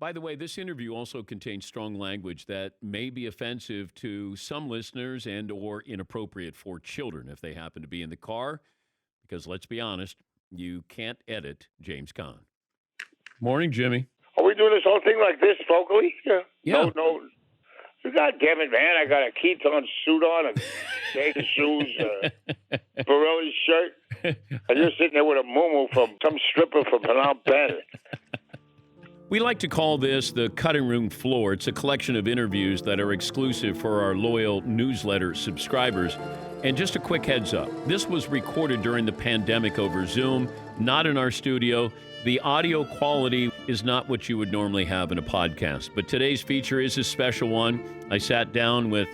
By the way, this interview also contains strong language that may be offensive to some listeners and or inappropriate for children if they happen to be in the car, because let's be honest, you can't edit James Caan. Morning, Jimmy. Are we doing this whole thing like this vocally? Yeah. Yeah. No. God damn it, man. I got a Keaton suit on and skating shoes, Pirelli shirt. And you're sitting there with a muumuu from some stripper from Phnom Penh. We like to call this the cutting room floor. It's a collection of interviews that are exclusive for our loyal newsletter subscribers. And just a quick heads up, this was recorded during the pandemic over Zoom, not in our studio. The audio quality is not what you would normally have in a podcast, but today's feature is a special one. I sat down with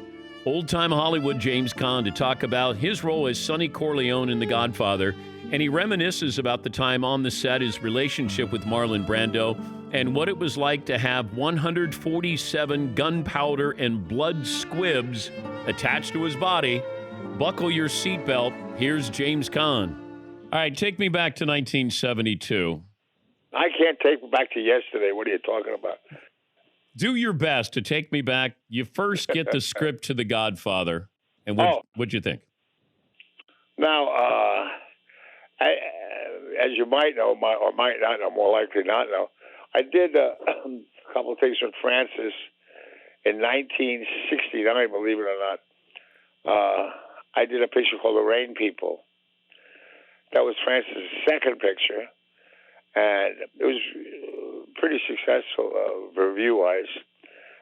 old-time Hollywood James Caan to talk about his role as Sonny Corleone in The Godfather, and he reminisces about the time on the set, his relationship with Marlon Brando, and what it was like to have 147 gunpowder and blood squibs attached to his body. Buckle your seatbelt. Here's James Caan. All right, take me back to 1972. I can't take me back to yesterday. What are you talking about? Do your best to take me back. You first get the script to The Godfather, and what'd you think? Now, as you might know, or might not know, more likely not know, I did a couple of things with Francis in 1969, believe it or not. I did a picture called The Rain People. That was Francis' second picture. And it was pretty successful review-wise.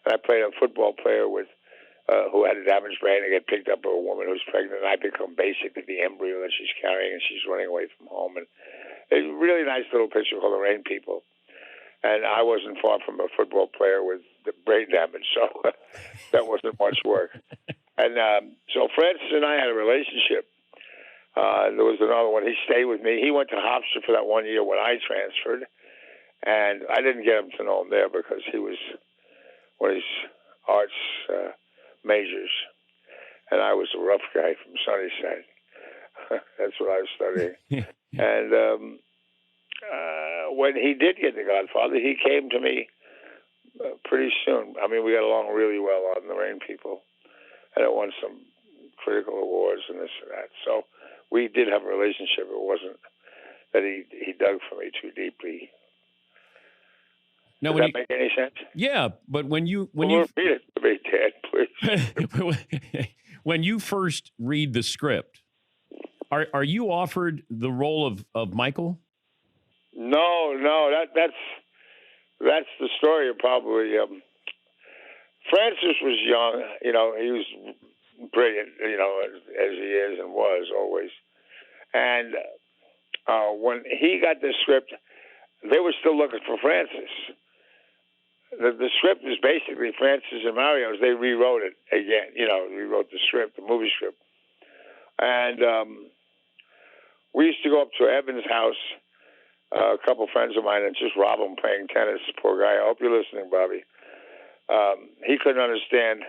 And I played a football player with who had a damaged brain and get picked up by a woman who's pregnant. And I become basically the embryo that she's carrying, and she's running away from home. And it's a really nice little picture called The Rain People. And I wasn't far from a football player with the brain damage, so that wasn't much work. And so Francis and I had a relationship. There was another one. He stayed with me. He went to Hofstra for that 1 year when I transferred, and I didn't get him to know him there because he was one of his arts majors, and I was a rough guy from Sunnyside. That's what I was studying. And when he did get The Godfather, he came to me pretty soon. I mean, we got along really well on The Rain People, and it won some critical awards and this and that. So we did have a relationship. It wasn't that he dug for me too deeply. Now, Does that make any sense? Yeah, but when you repeat it to me, Dad, please. When you first read the script, are you offered the role of Michael? No, that's the story. Probably Francis was young. You know, he was brilliant, you know, as he is and was always. And when he got the script, they were still looking for Francis. The script is basically Francis and Mario's. They rewrote it again, you know, rewrote the script, the movie script. And we used to go up to Evan's house, a couple friends of mine, and just rob him playing tennis. Poor guy. I hope you're listening, Bobby. He couldn't understand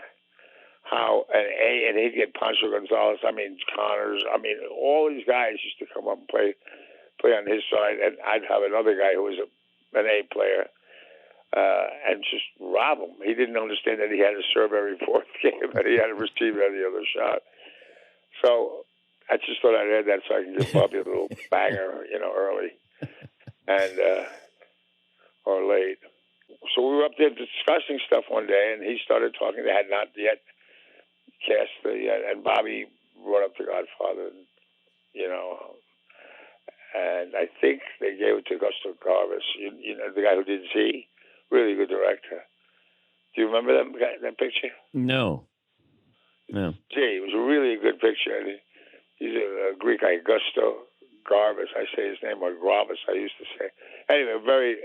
how and he'd get Pancho Gonzalez, I mean Connors, I mean all these guys used to come up and play on his side, and I'd have another guy who was an A player, and just rob him. He didn't understand that he had to serve every fourth game, and he had to receive every other shot. So I just thought I'd add that so I can give Bobby a little banger, you know, early and or late. So we were up there discussing stuff one day, and he started talking. They had not yet cast and Bobby brought up The Godfather, you know, and I think they gave it to Gusto Garvis, you know, the guy who did Z, really good director. Do you remember that picture? No. Z, it was really a good picture. He's a Greek guy, Gusto Garvis, I say his name, or Gravis, I used to say. Anyway, very,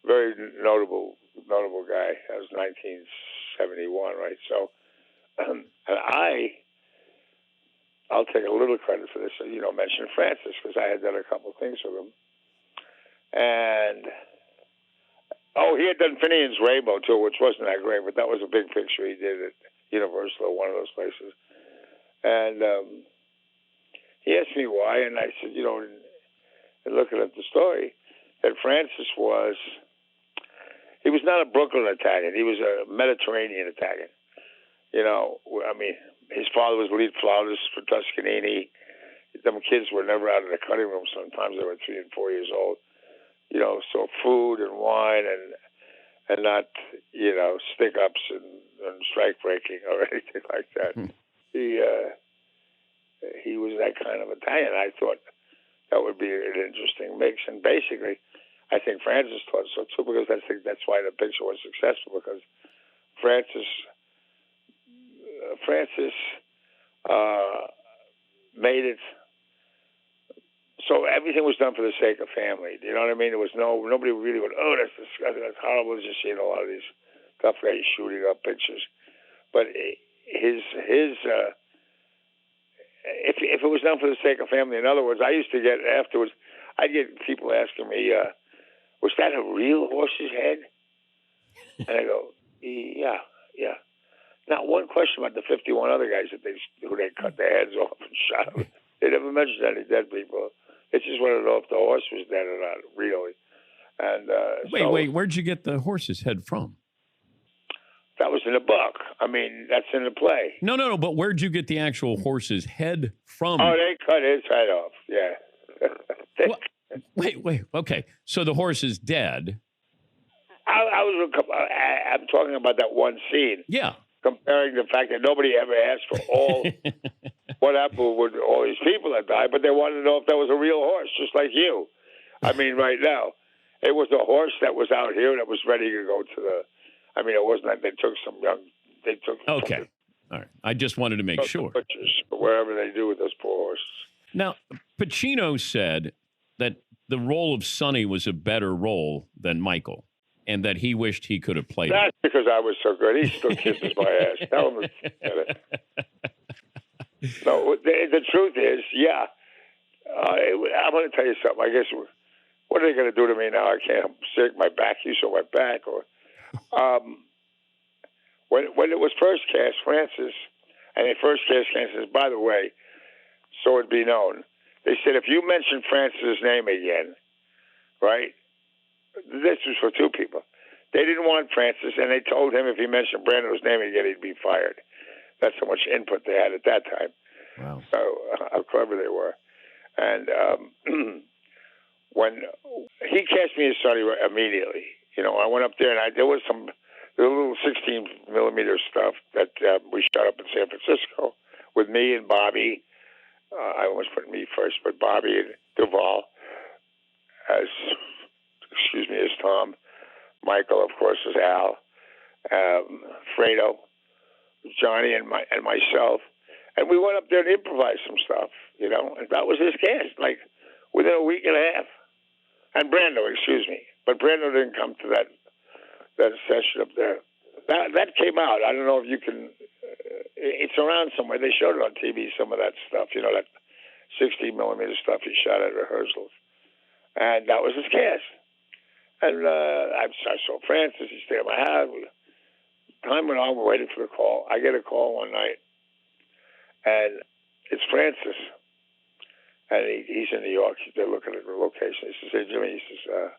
very notable guy. That was 1971, right? So, and I'll take a little credit for this. You know, mention Francis because I had done a couple things with him, and he had done Finian's Rainbow too, which wasn't that great, but that was a big picture he did at Universal, one of those places. And he asked me why, and I said, you know, and looking at the story, that Francis was He was not a Brooklyn Italian. He was a Mediterranean Italian. You know, I mean, his father was lead flautist for Toscanini. Them kids were never out of the cutting room. Sometimes they were 3 and 4 years old. You know, so food and wine and not, you know, stick ups and strike breaking or anything like that. He was that kind of Italian. I thought that would be an interesting mix. And basically, I think Francis thought so too, because I think that's why the picture was successful, because Francis made it so everything was done for the sake of family. You know what I mean? There was nobody really went, oh, that's disgusting, that's horrible. As you see in a lot of these tough guys shooting up pictures. But if it was done for the sake of family, in other words, I used to get afterwards, I'd get people asking me, was that a real horse's head? And I go, yeah. Not one question about the 51 other guys who they cut their heads off and shot them. They never mentioned any dead people. They just wanted to know if the horse was dead or not, really. And wait, where'd you get the horse's head from? That was in the book. I mean, that's in the play. No, but where'd you get the actual horse's head from? Oh, they cut his head off, yeah. Wait, okay. So the horse is dead. I'm talking about that one scene. Yeah. Comparing the fact that nobody ever asked for all what happened with all these people that died, but they wanted to know if that was a real horse, just like you. I mean, right now, it was a horse that was out here that was ready to go to the. I mean, it wasn't that they took some young. They took. Okay, all right. I just wanted to make sure. Butchers, wherever they do with those poor horses. Now, Pacino said that the role of Sonny was a better role than Michael, and that he wished he could have played That's it. because I was so good. He still kisses my ass. Tell him to get it. No, the truth is, yeah. I'm going to tell you something. I guess, what are they going to do to me now? I can't. I'm sick. My back. You saw my back. Or when it was first cast, Francis, and they first cast Francis, by the way, so it'd be known, they said if you mention Francis' name again, right? This was for 2 people. They didn't want Francis, and they told him if he mentioned Brando's name again, he'd be fired. That's how much input they had at that time. Wow. So how clever they were. And when he cast me as Sonny immediately, you know, I went up there, and there was a little 16 millimeter stuff that we shot up in San Francisco with me and Bobby. I almost put me first, but Bobby and Duvall as Tom. Michael, of course, is Al. Fredo, Johnny, and myself. And we went up there and improvised some stuff, you know. And that was his cast, like within a week and a half. And Brando, excuse me. But Brando didn't come to that session up there. That came out. I don't know if you can. It's around somewhere. They showed it on TV, some of that stuff, you know, that 16 millimeter stuff he shot at rehearsals. And that was his cast. And I saw Francis. He stayed at my house. Time went on. We're waiting for the call. I get a call one night, and it's Francis. And he's in New York. They're looking at the location. He says, "Hey, Jimmy," he says,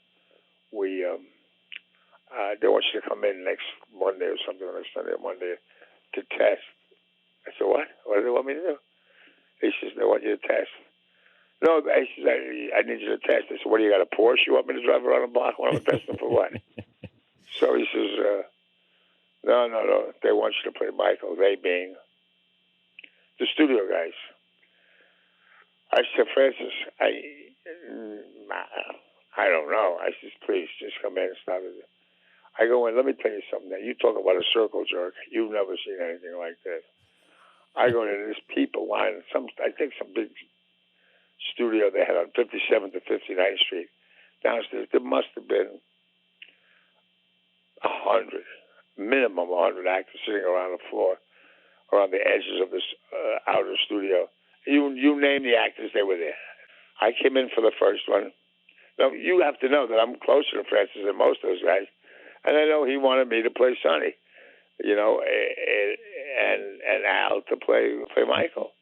they want you to come in next Monday or something, next Sunday or Monday, to test. I said, what? What do they want me to do? He says, they want you to test. No, I said, I need you to test. I said, what, do you got a Porsche? You want me to drive around the block? Well, I'm testing for what? So he says, no. They want you to play Michael, they being the studio guys. I said, Francis, I don't know. I said, please, just come in and stop it. I go in, let me tell you something. Now, you talk about a circle jerk. You've never seen anything like this. I go in, and there's people lining. I think some big studio they had on 57th to 59th Street. Downstairs, there must have been 100, minimum 100 actors sitting around the floor, around the edges of this outer studio. You name the actors, they were there. I came in for the first one. Now, you have to know that I'm closer to Francis than most of those guys. And I know he wanted me to play Sonny, you know, and Al to play Michael.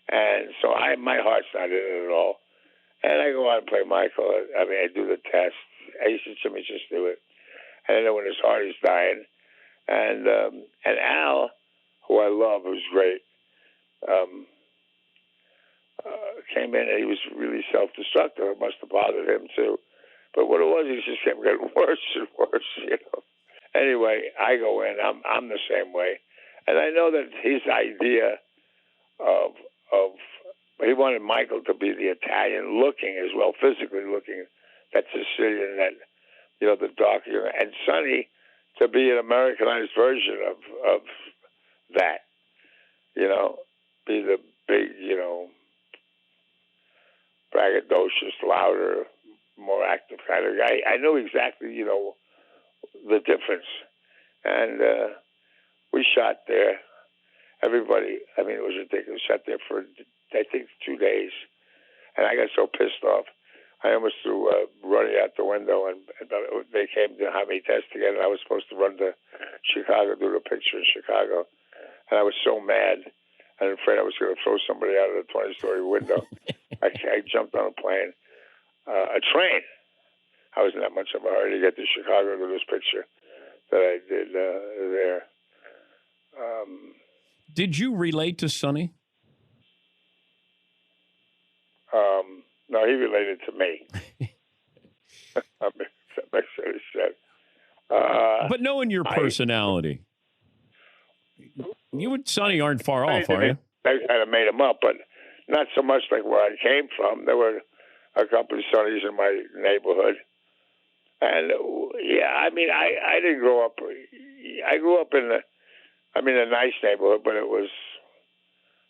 And so my heart's not in it at all. And I go out and play Michael. I mean, I do the test. I said, Jimmy, just do it. and then when his heart is dying, and Al, who I love, who's great, came in and he was really self-destructive. It must have bothered him too, but what it was, he just kept getting worse and worse, Anyway, I go in. I'm the same way, and I know that his idea of he wanted Michael to be the Italian looking as well, physically looking, that Sicilian, that the dark, and Sonny to be an Americanized version of that, be the big, braggadocious, louder, more active kind of guy. I knew exactly, the difference. And we shot there. Everybody, it was ridiculous. Shot there for, I think, 2 days. And I got so pissed off, I almost threw Ronnie out the window, and they came to have me test again, and I was supposed to run to Chicago, do the picture in Chicago. And I was so mad and afraid I was going to throw somebody out of the 20-story window. I jumped on a plane, a train. I was in that much of a hurry to get to Chicago to this picture that I did there. Did you relate to Sonny? No, he related to me. That makes any sense. But knowing your personality, you and Sonny aren't far off, are you? I kind of made him up, but not so much like where I came from. There were a couple of Sonnys in my neighborhood. And, I didn't grow up. I grew up in a nice neighborhood, but it was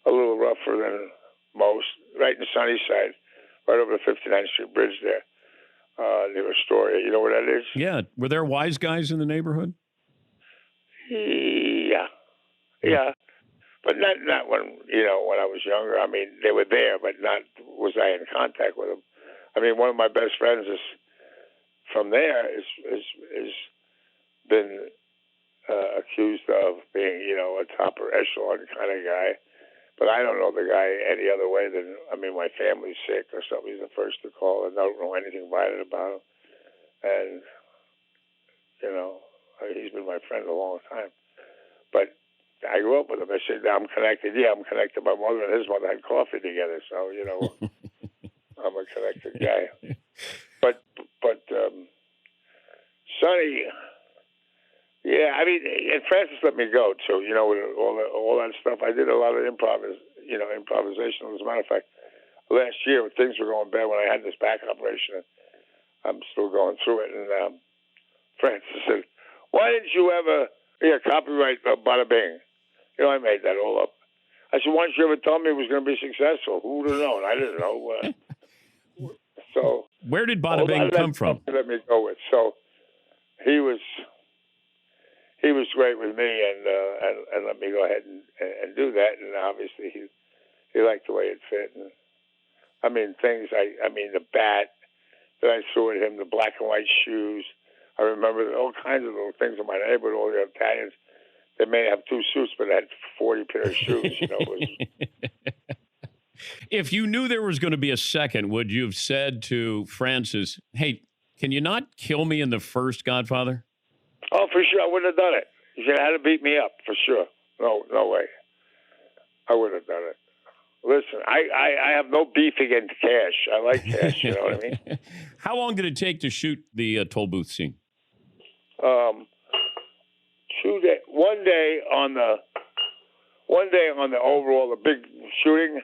a little rougher than most. Right in the Sunny side, right over the 59th Street Bridge there, near Astoria. You know where that is? Yeah. Were there wise guys in the neighborhood? Yeah. But not when, when I was younger. They were there, but not was I in contact with them. One of my best friends is from there is been accused of being, a topper echelon kind of guy. But I don't know the guy any other way than, my family's sick or something. He's the first to call, and I don't know anything about it about him. And, he's been my friend a long time. But I grew up with him. I said, I'm connected. Yeah, I'm connected. My mother and his mother had coffee together, so, I'm a connected guy. But Sonny, yeah, and Francis let me go too. With all that stuff. I did a lot of improvisation. As a matter of fact, last year things were going bad when I had this back operation. I'm still going through it. And Francis said, "Why didn't you ever copyright Bada Bing?" I made that all up. I said, "Why didn't you ever tell me it was going to be successful? Who would have known? I didn't know." So where did Bada Bing come from? Let me go with. So he was great with me, and let me go ahead and do that. And obviously he liked the way it fit. And things. The bat that I threw at him, the black and white shoes. I remember all kinds of little things in my neighborhood. All the Italians, they may have 2 suits, but they had 40 pair of shoes. If you knew there was going to be a second, would you have said to Francis, "Hey, can you not kill me in the first Godfather"? Oh, for sure. I wouldn't have done it. He said, "How to beat me up," for sure. No way. I wouldn't have done it. Listen, I have no beef against cash. I like cash, you know what I mean? How long did it take to shoot the toll booth scene? 2 days. One day on the overall, the big shooting,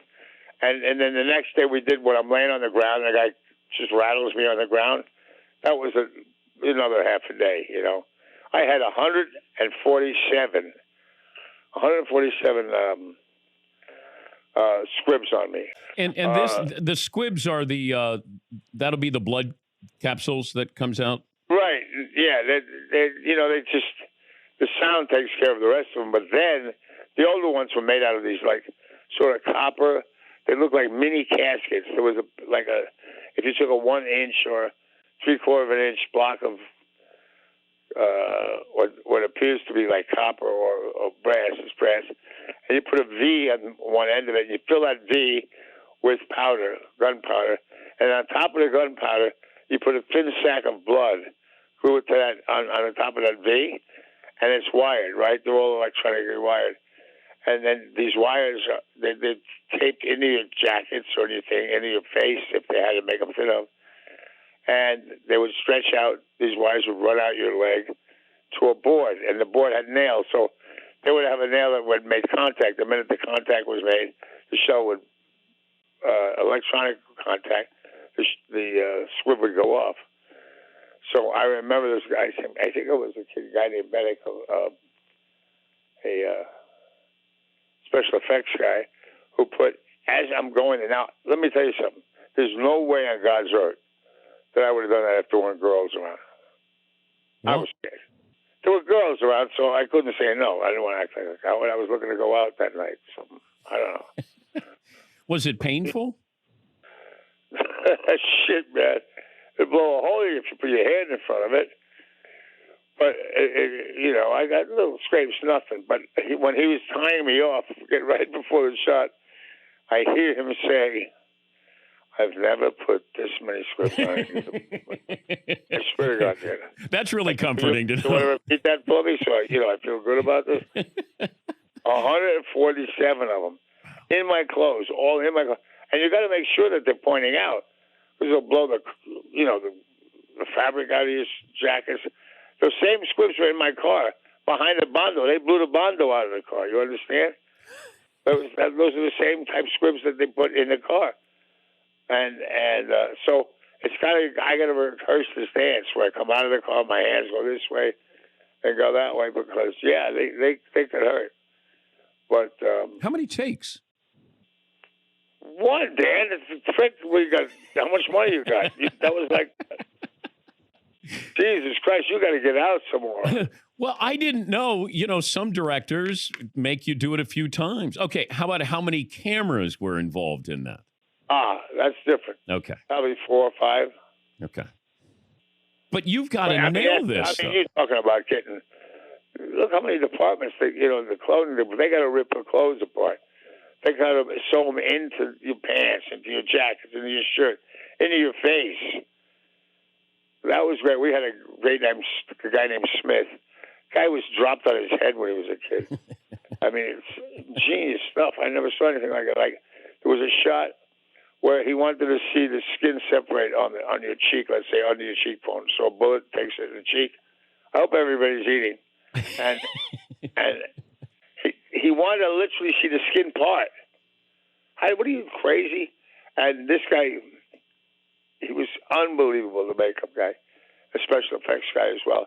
and then the next day we did when I'm laying on the ground and the guy just rattles me on the ground. That was another half a day, I had 147 squibs on me. And the squibs are that'll be the blood capsules that comes out? Right, yeah. They just, the sound takes care of the rest of them. But then the older ones were made out of these, like, sort of copper. They look like mini caskets. There was if you took a 1 inch or 3/4 of an inch block of what appears to be like copper or brass, and you put a V on one end of it, and you fill that V with gunpowder, and on top of the gunpowder, you put a thin sack of blood, screw it to that on the top of that V, and it's wired, right? They're all electronically wired. And then these wires, they're taped into your jackets or anything, into your face if they had to make them fit up. And they would stretch out, these wires would run out your leg to a board, and the board had nails. So they would have a nail that would make contact. The minute the contact was made, the shell would, electronic contact, the squib would go off. So I remember this guy, I think it was a guy named Bennett, a special effects guy, who put, as I'm going in. Now, let me tell you something. There's no way on God's earth that I would have done that if there weren't girls around. I was scared. There were girls around, so I couldn't say no. I didn't want to act like a coward. I was looking to go out that night. So, I don't know. Was it painful? Shit, man. It'd blow a hole in you if you put your hand in front of it. But, I got little scrapes, nothing. But when he was tying me off, right before the shot, I hear him say, I've never put this many scripts on it. I swear to God, dude. That's really comforting to know. You want to repeat that for me so I feel good about this? 147 of them in my clothes, all in my clothes. And you got to make sure that they're pointing out, because they'll blow the fabric out of your jackets. Those same squibs were in my car behind the Bondo. They blew the Bondo out of the car. You understand? Those are the same type squibs that they put in the car. And so it's I got to rehearse this dance where I come out of the car, my hands go this way and go that way because they could hurt. But how many takes? One, Dan. It's a trick. We got how much money you got? That was like, Jesus Christ, you got to get out some more. Well, I didn't know. Some directors make you do it a few times. Okay, how about how many cameras were involved in that? That's different. Okay. Probably 4 or 5. Okay. But you've got to nail this. You're talking about getting. Look how many departments the clothing. They got to rip the clothes apart. They got to sew them into your pants, into your jackets, into your shirt, into your face. That was great. We had a guy named Smith. Guy was dropped on his head when he was a kid. I mean, it's genius stuff. I never saw anything like it. Like there was a shot where he wanted to see the skin separate on your cheek, let's say under your cheekbone. So a bullet takes it in the cheek. I hope everybody's eating. And he wanted to literally see the skin part. What are you, crazy? And this guy, he was unbelievable, the makeup guy, the special effects guy as well.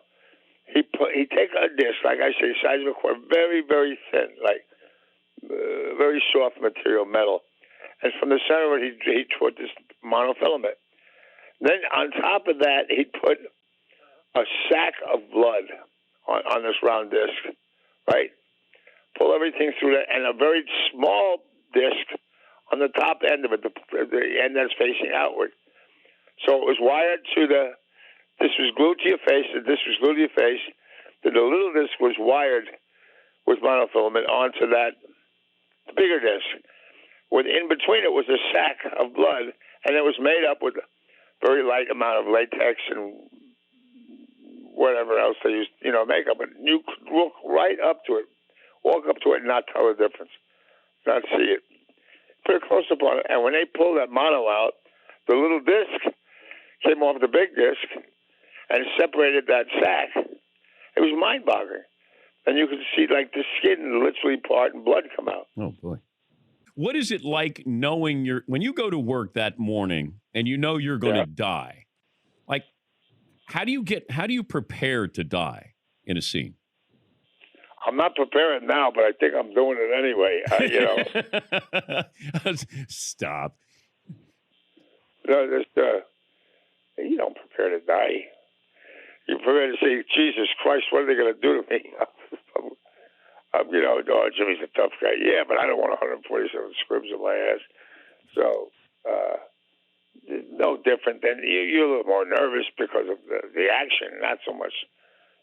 He take a disc, like I say, size of a quarter, very, very thin, like very soft material, metal. And from the center of it, he put this monofilament. Then on top of that, he put a sack of blood on this round disc, right? Pull everything through that, and a very small disc on the top end of it, the end that's facing outward. So it was wired to this was glued to your face, this was glued to your face, the little disc was wired with monofilament onto that bigger disc. In between it was a sack of blood, and it was made up with a very light amount of latex and whatever else they used, makeup. And you could look right up to it, walk up to it and not tell the difference, not see it. Put a close-up on it, and when they pulled that mono out, the little disc came off the big disc and separated that sack. It was mind-boggling. And you could see, like, the skin literally part and blood come out. Oh, boy. What is it like knowing when you go to work that morning and you know you're going to die? Like, how do you prepare to die in a scene? I'm not preparing now, but I think I'm doing it anyway. Stop. No, you don't prepare to die. You prepare to say, Jesus Christ, what are they going to do to me? Jimmy's a tough guy. Yeah, but I don't want 147 scribs in my ass. So, no different than you're a little more nervous because of the action, not so much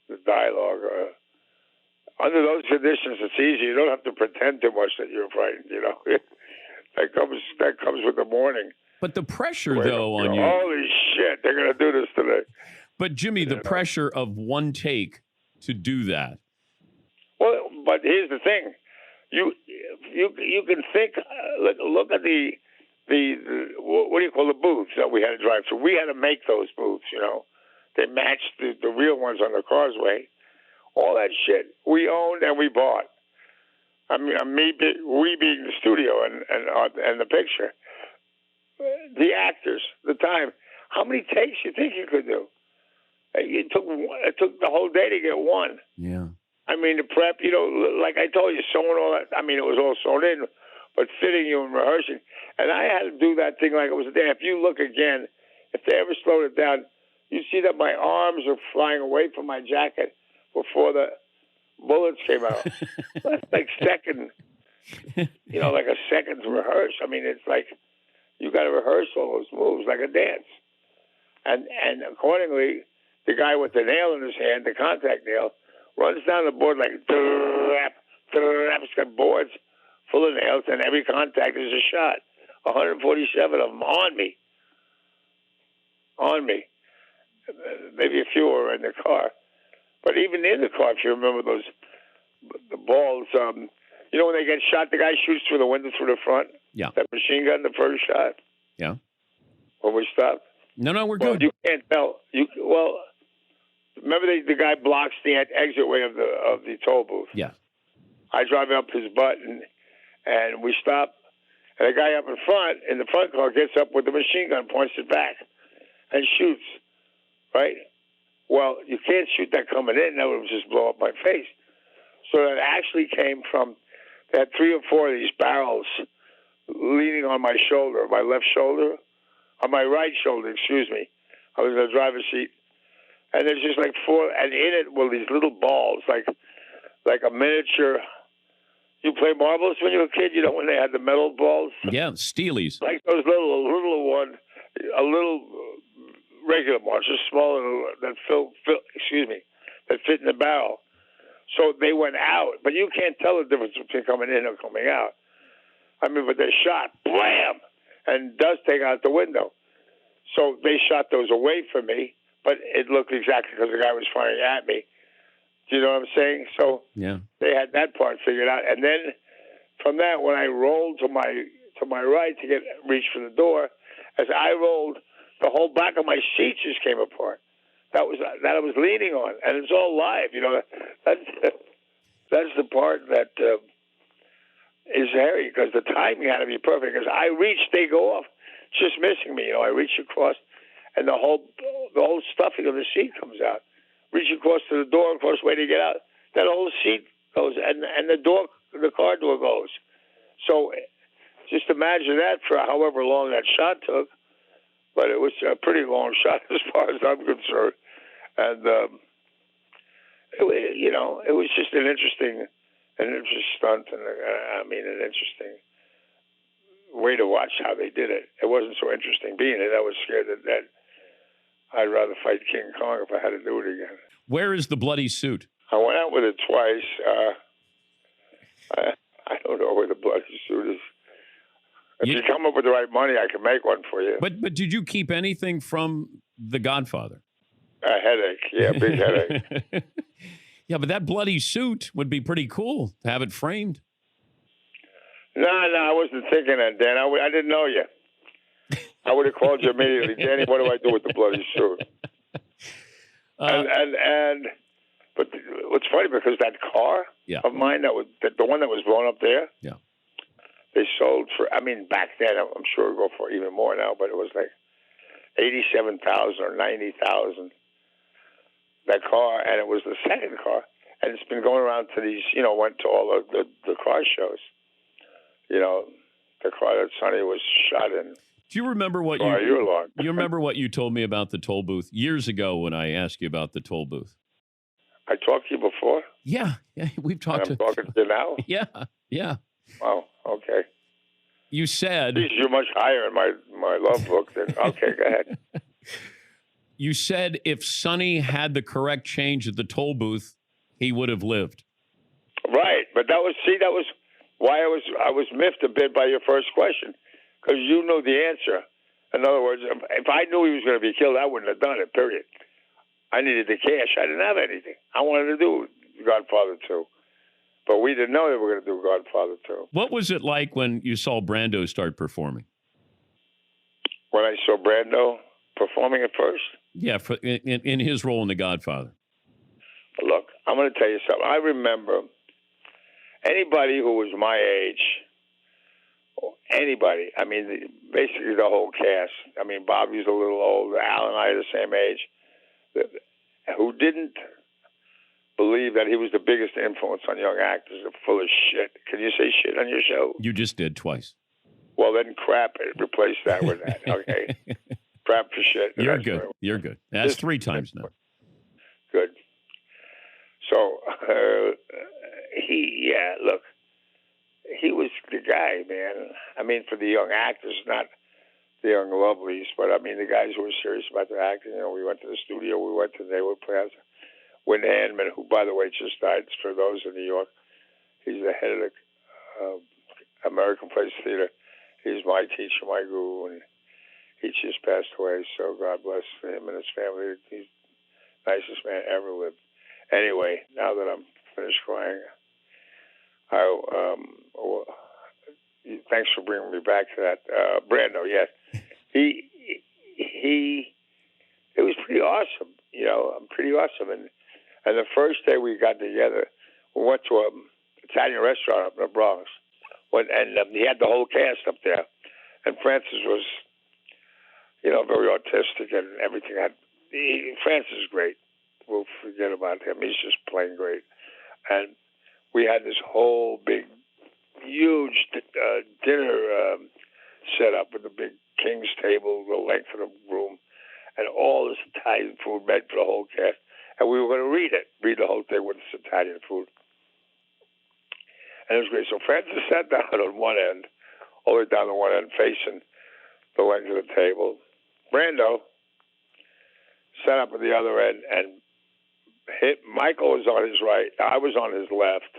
the dialogue. Under those conditions, it's easy. You don't have to pretend too much that you're frightened. That comes with the morning. But the pressure, though, on you. Holy shit, they're going to do this today. But Jimmy, the pressure of one take to do that. Well, but here's the thing: you can think. Look at the what do you call the booths that we had to drive through? We had to make those booths. They matched the real ones on the causeway. All that shit we owned and we bought. I mean, we being the studio and the picture, the actors, the time. How many takes you think you could do? It took the whole day to get one. Yeah. I mean, the prep, like I told you, sewing all that. I mean, it was all sewn in, but fitting you and rehearsing. And I had to do that thing like it was a day. If you look again, if they ever slowed it down, you see that my arms are flying away from my jacket before the bullets came out. That's like second, like a second to rehearse. I mean, it's like you got to rehearse all those moves like a dance. And accordingly, the guy with the nail in his hand, the contact nail, runs down the board like, it's got boards full of nails, and every contact is a shot. 147 of them on me. Maybe a few were in the car. But even in the car, if you remember the balls, when they get shot, the guy shoots through the window through the front. Yeah. That machine gun, the first shot. Yeah. When we stopped. No, we're good. You can't tell. Remember the guy blocks the exit way of the toll booth. Yeah. I drive up his butt and we stop, and the guy up in the front car gets up with the machine gun, points it back, and shoots. Right? Well, you can't shoot that coming in; that would just blow up my face. So that actually came from they had 3 or 4 of these barrels leaning on my shoulder, my left shoulder, on my right shoulder. Excuse me. I was in the driver's seat. And there's just like 4, and in it were these little balls, like a miniature. You play marbles when you were a kid, when they had the metal balls? Yeah, Steelies. Like those little one, a little regular ones, just smaller, that fit in the barrel. So they went out, but you can't tell the difference between coming in or coming out. I mean, but they shot, blam, and dust take out the window. So they shot those away from me. But it looked exactly because the guy was firing at me. Do you know what I'm saying? So They had that part figured out. And then from that, when I rolled to my right to reach for the door, as I rolled, the whole back of my seat just came apart. That I was leaning on, and it's all live. That's the part that is hairy because the timing had to be perfect. Because I reached, they go off, just missing me. I reach across. And the whole stuffing of the seat comes out. Reach across to the door, across the way to get out. That whole seat goes, and the car door goes. So just imagine that for however long that shot took. But it was a pretty long shot as far as I'm concerned. And it was just an interesting stunt, and an interesting way to watch how they did it. It wasn't so interesting being it. I was scared that I'd rather fight King Kong if I had to do it again. Where is the bloody suit? I went out with it twice. I don't know where the bloody suit is. If you come up with the right money, I can make one for you. But did you keep anything from The Godfather? A headache. Big headache. Yeah, but that bloody suit would be pretty cool to have it framed. No, I wasn't thinking that, Dan. I didn't know you. I would have called you immediately. Danny, what do I do with the bloody suit? But what's funny, because that car of mine, the one that was blown up there, they sold for, back then, I'm sure it would go for even more now, but it was like $87,000 or $90,000, that car, and it was the second car. And it's been going around to these, went to all the car shows. The car that Sonny was shot in. Do you remember what you remember what you told me about the toll booth years ago when I asked you about the toll booth? I talked to you before? Yeah, we've talked I'm talking to you now? Yeah. Wow, okay. You said... Jeez, you're much higher in my love book than... Okay, go ahead. You said if Sonny had the correct change at the toll booth, he would have lived. Right, but that was why I was miffed a bit by your first question, because you knew the answer. In other words, if I knew he was going to be killed, I wouldn't have done it, period. I needed the cash. I didn't have anything. I wanted to do Godfather 2. But we didn't know they were going to do Godfather 2. What was it like when you saw Brando start performing? When I saw Brando performing at first? Yeah, in his role in The Godfather. Look, I'm going to tell you something. I remember anybody who was my age, anybody, I mean, basically the whole cast. I mean, Bobby's a little old. Al and I are the same age. Who didn't believe that he was the biggest influence on young actors are full of shit. Can you say shit on your show? You just did twice. Well, then crap it. Replace that with that, okay? Crap for shit. You're good. You're good. That's 3 times now. Good. So, look, he was the guy, man. I mean, for the young actors, not the young lovelies, but I mean, the guys who were serious about their acting. You know, we went to the studio, we went to Neighborhood Plaza. Wynn Handman, who, by the way, just died, for those in New York, he's the head of the American Place Theater. He's my teacher, my guru, and he just passed away, so God bless him and his family. He's the nicest man ever lived. Anyway, now that I'm finished crying, thanks for bringing me back to that. Brando, yes. It was pretty awesome, you know, pretty awesome. And the first day we got together, we went to an Italian restaurant up in the Bronx. And he had the whole cast up there. And Francis was, you know, very artistic and everything. Francis is great. We'll forget about him. He's just plain great. And we had this whole big, huge dinner set up with a big king's table, the length of the room, and all this Italian food meant for the whole cast. And we were going to read the whole thing with this Italian food. And it was great. So Francis sat down on one end, all the way down to one end, facing the length of the table. Brando sat up at the other end and Michael was on his right. I was on his left.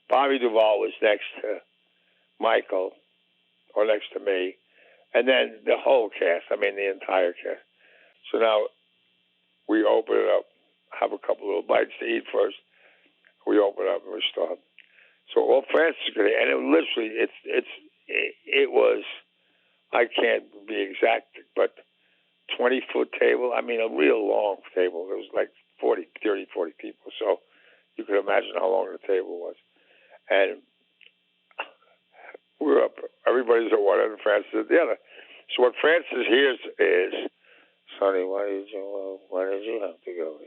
Bobby Duvall was next to Michael, or next to me. And then the whole cast, I mean the entire cast. So now we open it up, have a couple little bites to eat first. We open it up and we start. So all Francis could, and it literally, it was, I can't be exact, but 20-foot table. I mean, a real long table. It was like 40 people. So you could imagine how long the table was. And we're up, everybody's at one end and Francis at the other. So what Francis hears is, Sonny, why did you have to go?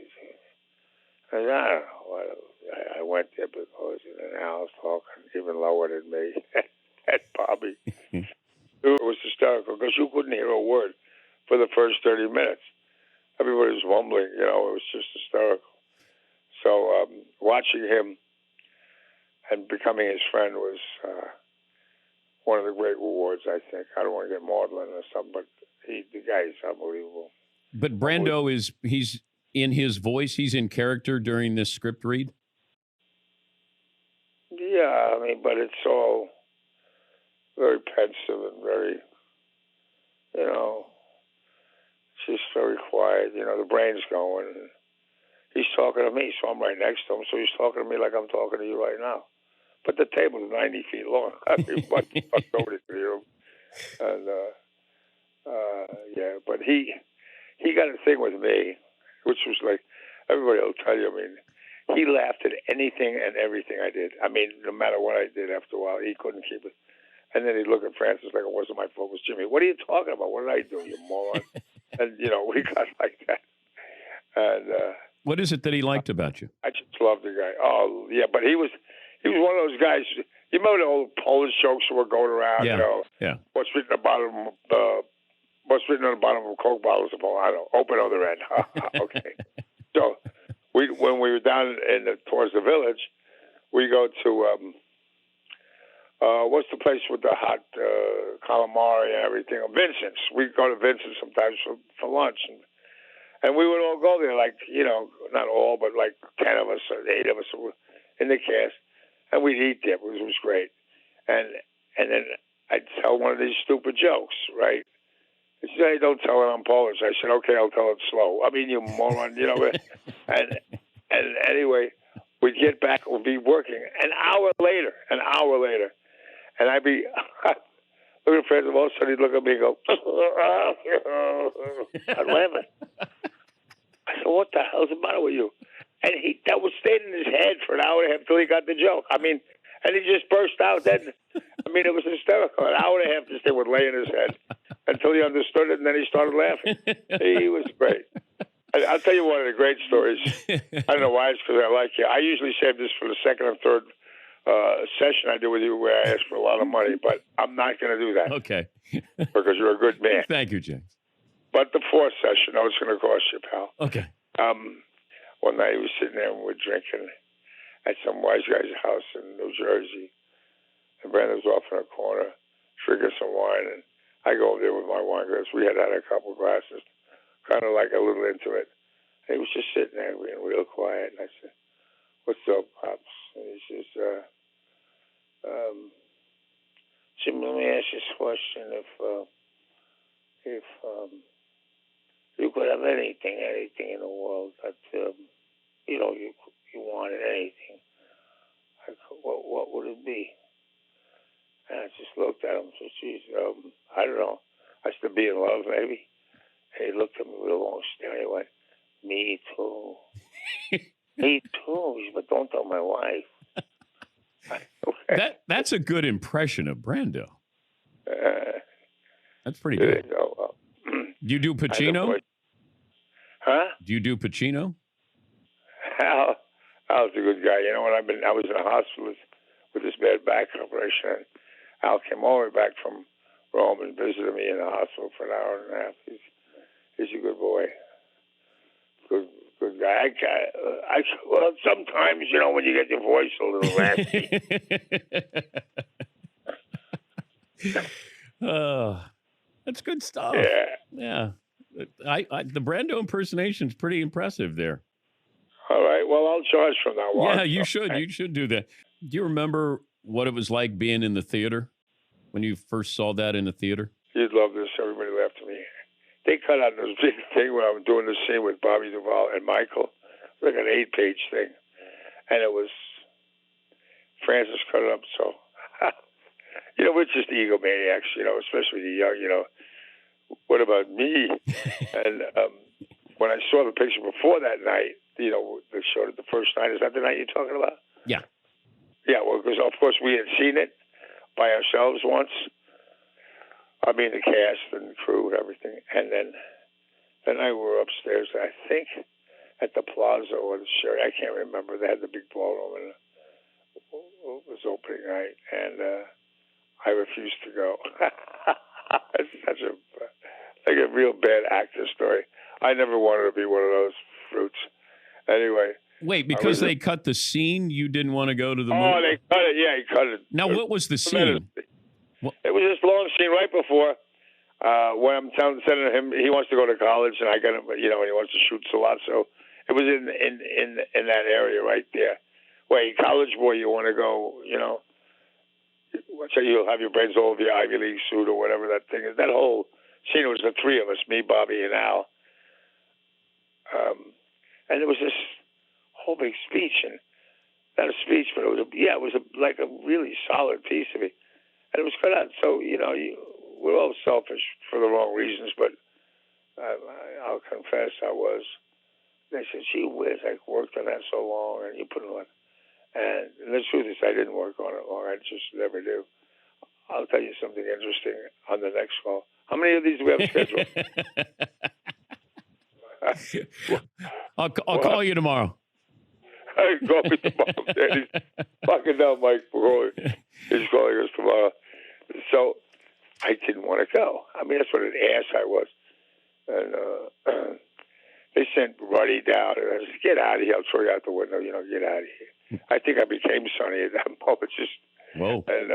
I said, I don't know. I went there because Al was talking even lower than me. And Bobby. It was hysterical because you couldn't hear a word for the first 30 minutes. Everybody was mumbling, you know, it was just hysterical. So watching him and becoming his friend was one of the great rewards, I think. I don't want to get maudlin or something, but the guy is unbelievable. But Brando he's in his voice, he's in character during this script read? Yeah, I mean, but it's all very pensive and very, you know, it's just very quiet. You know, the brain's going. And he's talking to me, so I'm right next to him. So he's talking to me like I'm talking to you right now. But the table's 90 feet long. I mean, nobody could hear him. And, yeah, but he got a thing with me, which was like, everybody will tell you, I mean, he laughed at anything and everything I did. I mean, no matter what I did after a while, he couldn't keep it. And then he'd look at Francis like it wasn't my fault. It was Jimmy. What are you talking about? What did I do, you moron? And, you know, we got like that. And what is it that he liked about you? I just loved the guy. Oh, yeah, but he was one of those guys. You remember the old Polish jokes that were going around? Yeah. You know, yeah. What's written on the bottom of Coke bottles? I don't know. Open other end. Okay. So when we were down towards the village, we go to what's the place with the hot calamari and everything? Vincent's. We go to Vincent's sometimes for lunch, and we would all go there. Like, you know, not all, but like 10 of us or 8 of us in the cast, and we'd eat there. It was great. And then I'd tell one of these stupid jokes, right? He said, "Hey, don't tell it I'm Polish." I said, "Okay, I'll tell it slow." I mean, you moron, you know. And anyway, we'd get back. We'd be working an hour later, and I'd be looking at friends. And all of a sudden, he'd look at me and go, "I'm laughing." I said, "What the hell's the matter with you?" And that was staying in his head for an hour and a half until he got the joke. I mean, and he just burst out then. I mean, it was hysterical. An hour and a half this thing would lay in his head until he understood it, and then he started laughing. He was great. I'll tell you one of the great stories. I don't know why, it's because I like you. I usually save this for the second or third session I do with you where I ask for a lot of money, but I'm not going to do that. Okay. Because you're a good man. Thank you, James. But the fourth session, no, it's going to cost you, pal. Okay. One night he was sitting there and we're drinking at some wise guy's house in New Jersey. And Brandon's off in a corner drinking some wine. And I go over there with my wine glass. We had a couple glasses, kind of like a little intimate. And he was just sitting there being real quiet. And I said, "What's up, Pops?" And he says, "Jim, let me ask you this question. If you could have anything in the world that you wanted anything, what would it be?" And I just looked at him and said, "Geez, I don't know. I should be in love, maybe." And he looked at me with a long stare and he went, "Me too." "Me too." He said, "But don't tell my wife." Okay. That's a good impression of Brando. That's pretty good. Do you do Pacino? Huh? Do you do Pacino? Al's a good guy. You know, I was in a hospital with this bad back operation, and Al came all the way back from Rome and visited me in the hospital for an hour and a half. He's a good boy. Good guy. Well, sometimes, you know, when you get your voice a little raspy. That's good stuff. Yeah. The Brando impersonation is pretty impressive there. All right. Well, I'll charge from now on. Yeah, you should. You should do that. Do you remember what it was like being in the theater when you first saw that in the theater? You'd love this. Everybody laughed at me. They cut out this big thing when I was doing the scene with Bobby Duvall and Michael, like an 8-page thing, and it was Francis cut it up. So, you know, we're just egomaniacs, you know, especially the young. You know, what about me? And when I saw the picture before that night, you know, they showed it the first night. Is that the night you're talking about? Yeah. Yeah, well, because, of course, we had seen it by ourselves once. I mean, the cast and the crew and everything. And then the night we were upstairs, I think, at the Plaza or the Sherry. I can't remember. They had the big ballroom, and it was opening night. And I refused to go. It's such a real bad actor story. I never wanted to be one of those fruits. Anyway. Wait, because they cut the scene, you didn't want to go to the movie? Oh, they cut it. Yeah, he cut it. Now, what was the scene? It was this long scene right before when I'm telling him he wants to go to college, and I got him, you know, and he wants to shoot a lot. So it was in that area right there. Wait, college boy, you want to go? You know, so you'll have your brains all over your Ivy League suit or whatever that thing is. That whole scene was the three of us, me, Bobby, and Al. And there was this whole big speech, and not a speech, but it was like a really solid piece of it, and it was cut out. So you know, we're all selfish for the wrong reasons, but I'll confess I was. They said, "Gee whiz, I worked on that so long, and you put it on." And the truth is, I didn't work on it long. I just never do. I'll tell you something interesting on the next call. How many of these do we have scheduled? I'll call you tomorrow. I call me tomorrow. He's fucking down Mike Corleone. He's calling us tomorrow. So I didn't want to go. I mean, that's what an ass I was. And they sent Ruddy down, and I said, "Get out of here. I'll throw you out the window. You know, get out of here." I think I became Sonny at that moment. Whoa. And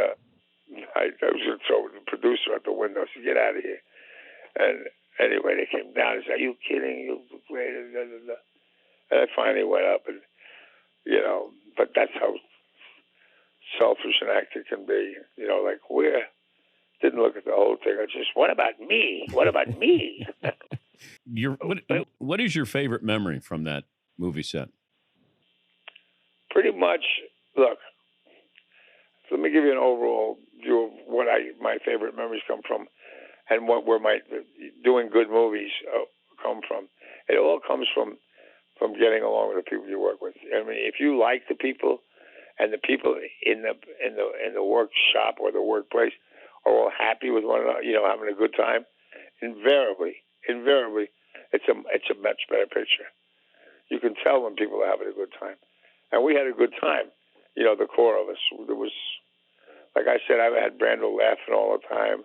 I was going to throw the producer out the window. I said, "Get out of here." And anyway, they came down and said, "Are you kidding? You great." And I finally went up, and you know, but that's how selfish an actor can be. You know, like we're didn't look at the whole thing. I just, what about me? What about me? What is your favorite memory from that movie set? Pretty much, look, let me give you an overall view of what my favorite memories come from and where my doing good movies come from. It all comes from getting along with the people you work with. I mean, if you like the people and the people in the workshop or the workplace are all happy with one another, having a good time, invariably, it's a much better picture. You can tell when people are having a good time. And we had a good time, the core of us. There was, like I said, I've had Brando laughing all the time,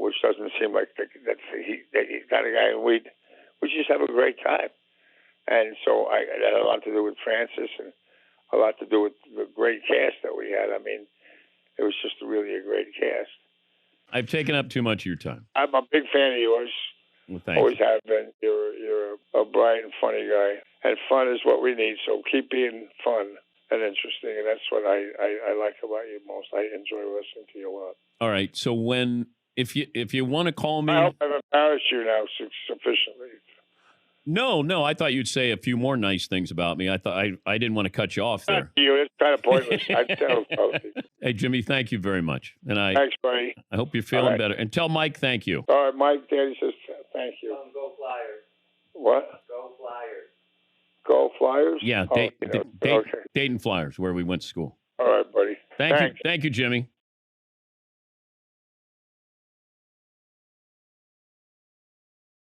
which doesn't seem like he's not a guy. And we just have a great time. And so it had a lot to do with Francis and a lot to do with the great cast that we had. I mean, it was just really a great cast. I've taken up too much of your time. I'm a big fan of yours. Well, thanks. Always have been. You're a bright and funny guy, and fun is what we need. So keep being fun and interesting, and that's what I like about you most. I enjoy listening to you a lot. All right. So if you want to call me, I hope I've embarrassed you now sufficiently. No. I thought you'd say a few more nice things about me. I thought I didn't want to cut you off there. It's kind of pointless. I'd tell Hey, Jimmy, thank you very much, and thanks, buddy. I hope you're feeling better. And tell Mike thank you. All right, Mike. Daddy says thank you. Go Flyers. What? Go Flyers. Go Flyers? Yeah, okay. Dayton Flyers, where we went to school. All right, buddy. Thank you, Jimmy.